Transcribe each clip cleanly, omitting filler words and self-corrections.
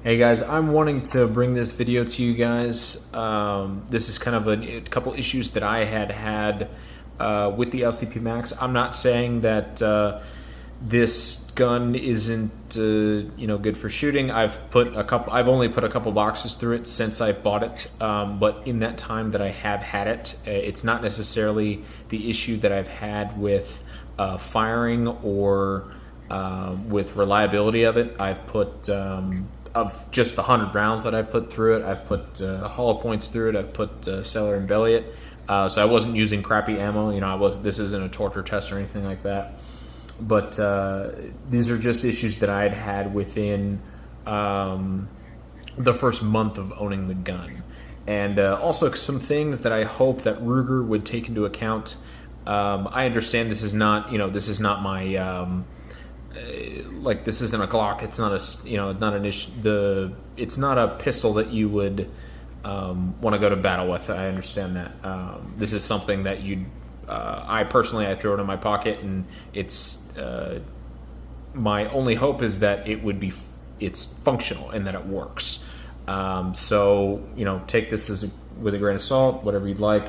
Hey guys, I'm wanting to bring this video to you guys. This is kind of a couple issues that I had with the LCP MAX. I'm not saying that this gun isn't good for shooting. I've only put a couple boxes through it since I bought it, but in that time that I have had it, it's not necessarily the issue that I've had with firing or with reliability of it. I've put of just the 100 rounds that I put through it, I've put hollow points through it, I've put cellar and belly it. So I wasn't using crappy ammo. This isn't a torture test or anything like that. But these are just issues that I had within the first month of owning the gun, and also some things that I hope that Ruger would take into account. I understand this is not, this is not my this isn't a Glock. It's not not an issue. It's not a pistol that you would want to go to battle with. I understand that. This is something that I personally throw it in my pocket, and it's my only hope is that it's functional and that it works. So take this with a grain of salt, whatever you'd like.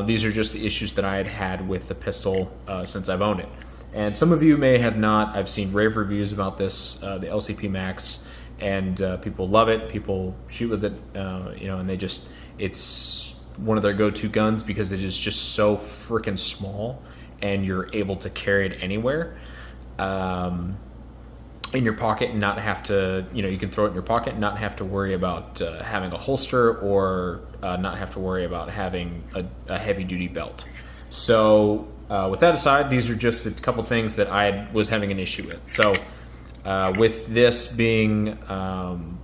These are just the issues that I had with the pistol since I've owned it. And some of you may have not. I've seen rave reviews about this, the LCP MAX, and people love it. People shoot with it, and it's one of their go-to guns because it is just so freaking small, and you're able to carry it anywhere in your pocket and not have to, you can throw it in your pocket and not have to worry about having a holster or not have to worry about having a heavy-duty belt. So with that aside, these are just a couple things that I was having an issue with. So with this being one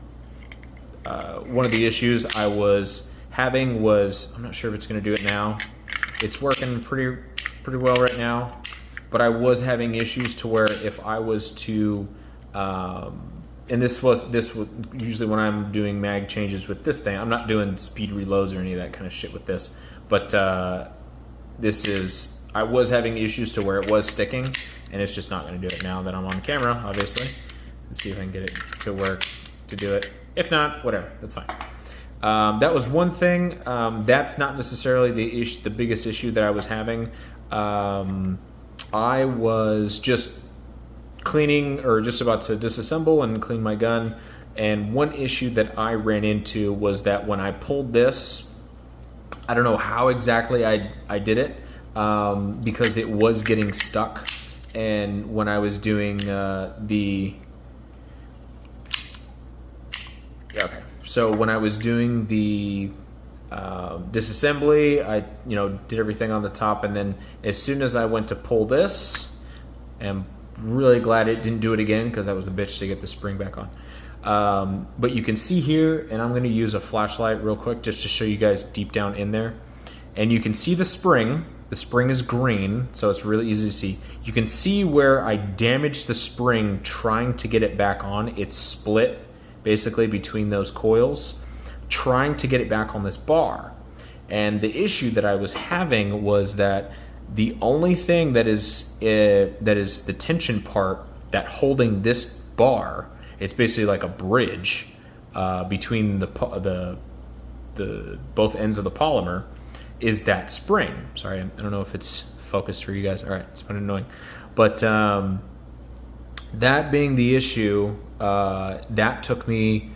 of the issues I was having was, I'm not sure if it's going to do it now. It's working pretty well right now, but I was having issues to where if I was to, and this was usually when I'm doing mag changes with this thing. I'm not doing speed reloads or any of that kind of shit with this, but I was having issues to where it was sticking, and it's just not going to do it now that I'm on camera, obviously. Let's see if I can get it to work to do it. If not, whatever, that's fine. That was one thing. That's not necessarily the biggest issue that I was having. I was just cleaning, or just about to disassemble and clean my gun, and one issue that I ran into was that when I pulled this, I don't know how exactly I did it, because it was getting stuck. And when I was doing so when I was doing the disassembly, I did everything on the top, and then as soon as I went to pull this, I'm really glad it didn't do it again, because that was the bitch to get the spring back on. But you can see here, and I'm going to use a flashlight real quick just to show you guys deep down in there, and you can see the spring. The spring is green, so it's really easy to see. You can see where I damaged the spring trying to get it back on. It's split basically between those coils, trying to get it back on this bar. And the issue that I was having was that the only thing that is the tension part that holding this bar, it's basically like a bridge between the both ends of the polymer, is that spring. Sorry, I don't know if it's focused for you guys. All right, it's been annoying. But that being the issue, that took me,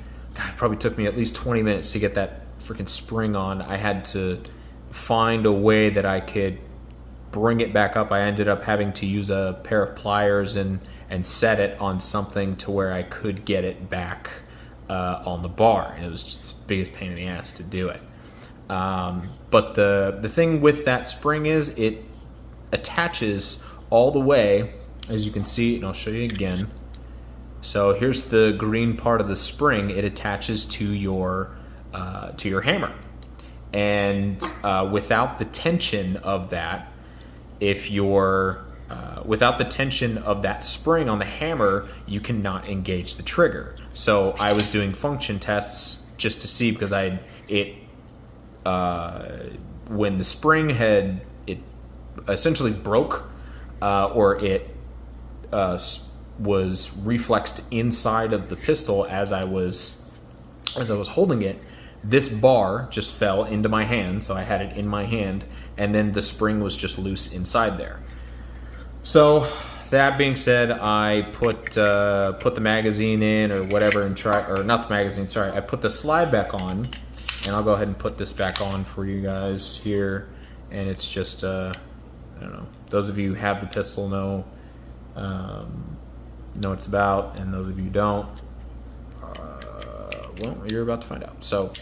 probably took me at least 20 minutes to get that freaking spring on. I had to find a way that I could bring it back up. I ended up having to use a pair of pliers and set it on something to where I could get it back on the bar. And it was just the biggest pain in the ass to do it. But the thing with that spring is it attaches all the way, as you can see, and I'll show you again. So here's the green part of the spring. It attaches to your hammer, and without the tension of that, without the tension of that spring on the hammer, you cannot engage the trigger. So I was doing function tests just to see, because when the spring it essentially broke, or it was reflexed inside of the pistol as I was holding it. This bar just fell into my hand, so I had it in my hand, and then the spring was just loose inside there. So that being said, I put the magazine in or whatever and not the magazine, sorry, I put the slide back on, and I'll go ahead and put this back on for you guys here. And it's just, I don't know, those of you who have the pistol know what it's about, and those of you who don't, well, you're about to find out. So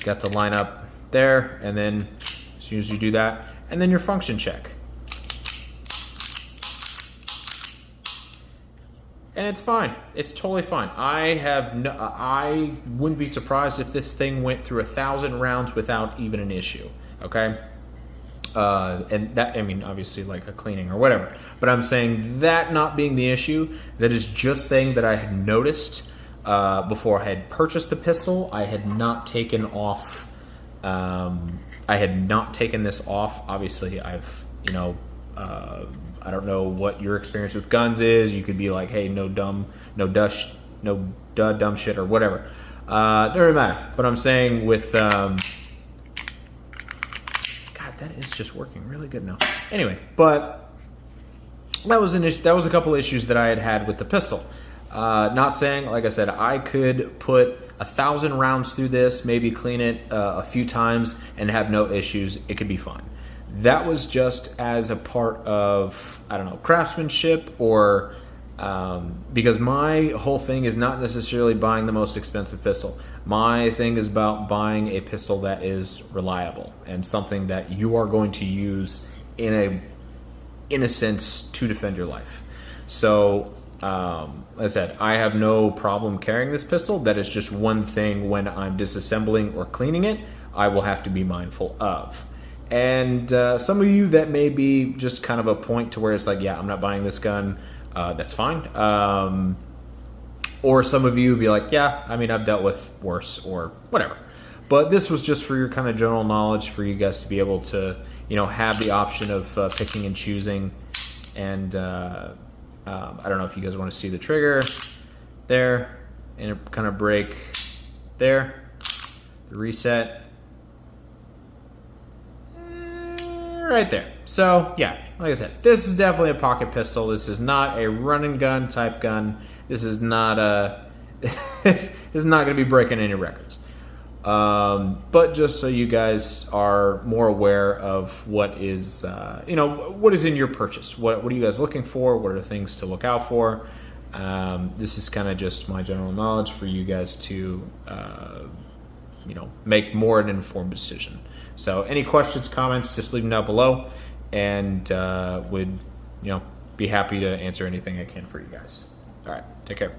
got the lineup there, and then as soon as you do that, and then your function check. And it's fine. It's totally fine. I wouldn't be surprised if this thing went through 1,000 rounds without even an issue. Okay, and that, I mean, obviously like a cleaning or whatever. But I'm saying that not being the issue, that is just thing that I had noticed before I had purchased the pistol. I had not taken off. I had not taken this off. Obviously, I've I don't know what your experience with guns is. You could be like, hey, no dumb shit or whatever. Doesn't really matter. But I'm saying with, God, that is just working really good now. Anyway, but that was an issue. That was a couple issues that I had with the pistol. Not saying, like I said, I could put 1,000 rounds through this, maybe clean it a few times and have no issues. It could be fine. That was just as a part of, I don't know, craftsmanship, or because my whole thing is not necessarily buying the most expensive pistol. My thing is about buying a pistol that is reliable and something that you are going to use in a sense to defend your life. So, like I said, I have no problem carrying this pistol. That is just one thing when I'm disassembling or cleaning it, I will have to be mindful of. And some of you that may be just kind of a point to where it's like, yeah, I'm not buying this gun, that's fine. Or some of you be like, yeah, I mean, I've dealt with worse or whatever. But this was just for your kind of general knowledge, for you guys to be able to, have the option of picking and choosing. And I don't know if you guys want to see the trigger there, and it kind of break there, the reset. Right there. So yeah, like I said, this is definitely a pocket pistol. This is not a run and gun type gun. This is not this is not going to be breaking any records. But just so you guys are more aware of what is what is in your purchase. What are you guys looking for? What are the things to look out for? This is kind of just my general knowledge for you guys to make more an informed decision. So any questions, comments, just leave them down below, and would be happy to answer anything I can for you guys. All right, take care.